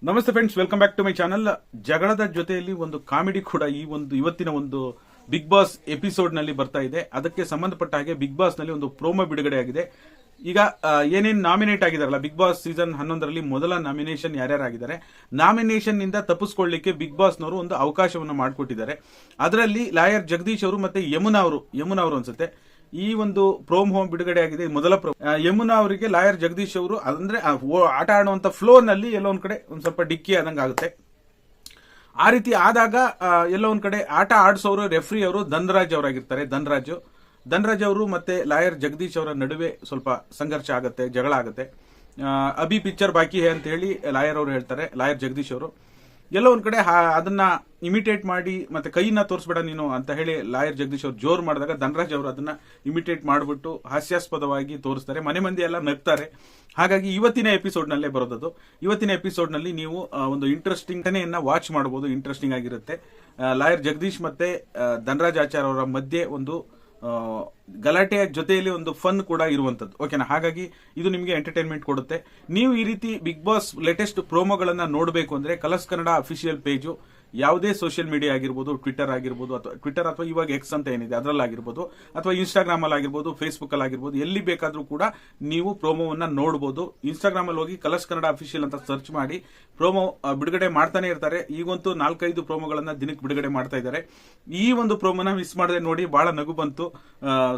ನಮಸ್ತೆ friends, welcome back to my channel. ಜಗಳದ ಜೊತೆಯಲ್ಲಿ ಒಂದು ಕಾಮಿಡಿ ಕೂಡ ಇವತ್ತಿನ ಒಂದು ಬಿಗ್ ಬಾಸ್ ಎಪಿಸೋಡ್ ನಲ್ಲಿ ಬರ್ತಾ ಇದೆ. ಅದಕ್ಕೆ ಸಂಬಂಧಪಟ್ಟ ಹಾಗೆ ಬಿಗ್ ಬಾಸ್ ನಲ್ಲಿ ಒಂದು ಪ್ರೋಮೋ ಬಿಡುಗಡೆ ಆಗಿದೆ. ಈಗ ಏನೇನು ನಾಮಿನೇಟ್ ಆಗಿದಾರಲ್ಲ, ಬಿಗ್ ಬಾಸ್ ಸೀಸನ್ 11ರಲ್ಲಿ ಮೊದಲ ನಾಮಿನೇಷನ್ ಯಾರ್ಯಾರಾಗಿದ್ದಾರೆ, ನಾಮಿನೇಷನ್ ನಿಂದ ತಪ್ಪಿಸ್ಕೊಳ್ಳಿಕ್ಕೆ ಬಿಗ್ ಬಾಸ್ ನವರು ಒಂದು ಅವಕಾಶವನ್ನು ಮಾಡಿಕೊಟ್ಟಿದ್ದಾರೆ. ಅದರಲ್ಲಿ ಲಾಯರ್ ಜಗದೀಶ್ ಅವರು ಮತ್ತೆ ಯಮುನಾ ಅವರು ಅನ್ಸುತ್ತೆ ಈ ಒಂದು ಪ್ರೋಮೋ ಬಿಡುಗಡೆ ಆಗಿದೆ. ಮೊದಲ ಯಮುನಾ ಅವರಿಗೆ ಲಾಯರ್ ಜಗದೀಶ್ ಅವರು ಅಂದ್ರೆ ಆಟ ಆಡುವಂತ ಫ್ಲೋರ್ ನಲ್ಲಿ ಎಲ್ಲೋ ಒಂದ್ ಕಡೆ ಒಂದ್ ಸ್ವಲ್ಪ ಡಿಕ್ಕಿ ಆದಂಗ ಆಗುತ್ತೆ. ಆ ರೀತಿ ಆದಾಗ ಎಲ್ಲೋ ಒಂದ್ ಕಡೆ ಆಟ ಆಡಿಸೋರು ರೆಫ್ರಿ ಅವರು ಧನ್ರಾಜ್ ಅವರಾಗಿರ್ತಾರೆ. ಧನ್ರಾಜ್ ಅವರು ಮತ್ತೆ ಲಾಯರ್ ಜಗದೀಶ್ ಅವರ ನಡುವೆ ಸ್ವಲ್ಪ ಸಂಘರ್ಷ ಆಗುತ್ತೆ, ಜಗಳ ಆಗುತ್ತೆ. ಅಭಿ ಪಿಕ್ಚರ್ ಬಾಕಿ ಹೇ ಅಂತ ಹೇಳಿ ಲಾಯರ್ ಅವರು ಹೇಳ್ತಾರೆ, ಲಾಯರ್ ಜಗದೀಶ್ ಅವರು. ಎಲ್ಲೋ ಒಂದ್ ಕಡೆ ಅದನ್ನ ಇಮಿಟೇಟ್ ಮಾಡಿ ಮತ್ತೆ ಕೈನ ತೋರಿಸ್ಬೇಡ ನೀನು ಅಂತ ಹೇಳಿ ಲಾಯರ್ ಜಗದೀಶ್ ಅವರು ಜೋರ್ ಮಾಡಿದಾಗ ಧನ್ರಾಜ್ ಅವರು ಅದನ್ನ ಇಮಿಟೇಟ್ ಮಾಡಿಬಿಟ್ಟು ಹಾಸ್ಯಾಸ್ಪದವಾಗಿ ತೋರಿಸ್ತಾರೆ. ಮನೆ ಮಂದಿ ಎಲ್ಲ ನಗ್ತಾರೆ. ಹಾಗಾಗಿ ಇವತ್ತಿನ ಎಪಿಸೋಡ್ ನಲ್ಲೇ ಬರೋದದು. ಇವತ್ತಿನ ಎಪಿಸೋಡ್ ನಲ್ಲಿ ನೀವು ಒಂದು ಇಂಟ್ರೆಸ್ಟಿಂಗ್ ಘಟನೆಯನ್ನ ವಾಚ್ ಮಾಡಬಹುದು. ಇಂಟ್ರೆಸ್ಟಿಂಗ್ ಆಗಿರುತ್ತೆ. ಲಾಯರ್ ಜಗದೀಶ್ ಮತ್ತೆ ಧನ್ರಾಜ್ ಆಚಾರ್ ಅವರ ಮಧ್ಯೆ ಒಂದು ಗಲಾಟೆಯ ಜೊತೆಯಲ್ಲಿ ಒಂದು ಫನ್ ಕೂಡ ಇರುವಂತದ್ದು. ಓಕೆನಾ? ಹಾಗಾಗಿ ಇದು ನಿಮಗೆ ಎಂಟರ್ಟೈನ್ಮೆಂಟ್ ಕೊಡುತ್ತೆ. ನೀವು ಈ ರೀತಿ ಬಿಗ್ ಬಾಸ್ ಲೇಟೆಸ್ಟ್ ಪ್ರೋಮೋಗಳನ್ನ ನೋಡಬೇಕು ಅಂದ್ರೆ ಕಲರ್ಸ್ ಕನ್ನಡ ಅಫಿಷಿಯಲ್ ಪೇಜು ಯಾವುದೇ ಸೋಷಿಯಲ್ ಮೀಡಿಯಾ ಆಗಿರ್ಬೋದು, ಟ್ವಿಟರ್ ಅಥವಾ ಇವಾಗ ಎಕ್ಸ್ ಅಂತ ಏನಿದೆ ಅದರಲ್ಲಾಗಿರ್ಬೋದು, ಅಥವಾ ಇನ್ಸ್ಟಾಗ್ರಾಮ್ ಅಲ್ಲಿ ಆಗಿರ್ಬೋದು, ಫೇಸ್ಬುಕ್ ಅಲ್ಲಿ ಆಗಿರ್ಬೋದು, ಎಲ್ಲಿ ಬೇಕಾದ್ರೂ ಕೂಡ ನೀವು ಪ್ರೋಮೋವನ್ನ ನೋಡಬಹುದು. ಇನ್ಸ್ಟಾಗ್ರಾಮ್ ಅಲ್ಲಿ ಹೋಗಿ ಕಲರ್ಸ್ ಕನ್ನಡ ಅಫಿಷಿಯಲ್ ಅಂತ ಸರ್ಚ್ ಮಾಡಿ ಪ್ರೋಮೋ ಬಿಡುಗಡೆ ಮಾಡ್ತಾನೆ ಇರ್ತಾರೆ. ಈಗಂತೂ 4-5 ಪ್ರೋಮೋಗಳನ್ನ ದಿನಕ್ಕೆ ಬಿಡುಗಡೆ ಮಾಡ್ತಾ ಇದ್ದಾರೆ. ಈ ಒಂದು ಪ್ರೋಮೋನ ಮಿಸ್ ಮಾಡದೆ ನೋಡಿ, ಬಹಳ ನಗು ಬಂತು.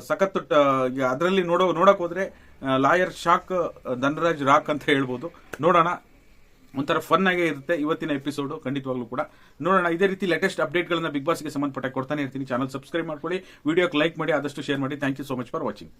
ಸಖತ್ ಅದರಲ್ಲಿ ನೋಡಕ್ ಹೋದ್ರೆ ಲಾಯರ್ ಶಾಕ್, ಧನ್ರಾಜ್ ರಾಕ್ ಅಂತ ಹೇಳ್ಬೋದು. ನೋಡೋಣ, ಒಂಥರ ಫನ್ ಆಗೇ ಇರುತ್ತೆ ಇವತ್ತಿನ ಎಪಿಸೋಡ್. ಖಂಡಿತವಾಗ್ಲೂ ಕೂಡ ನೋಡೋಣ. ಇದೇ ರೀತಿ ಲೇಟೆಸ್ಟ್ ಅಪ್ಡೇಟ್ ಗಳನ್ನ ಬಿಗ್ ಬಾಸ್ಗೆ ಸಂಬಂಧಪಟ್ಟ ಕೊಡ್ತಾನೆ ಇರ್ತೀನಿ. ಚಾನಲ್ ಸಬ್ಸ್ಕ್ರೈಬ್ ಮಾಡ್ಕೊಳ್ಳಿ, ವಿಡಿಯೋಕ್ಕೆ ಲೈಕ್ ಮಾಡಿ, ಆದಷ್ಟು ಶೇರ್ ಮಾಡಿ. Thank you so much for watching.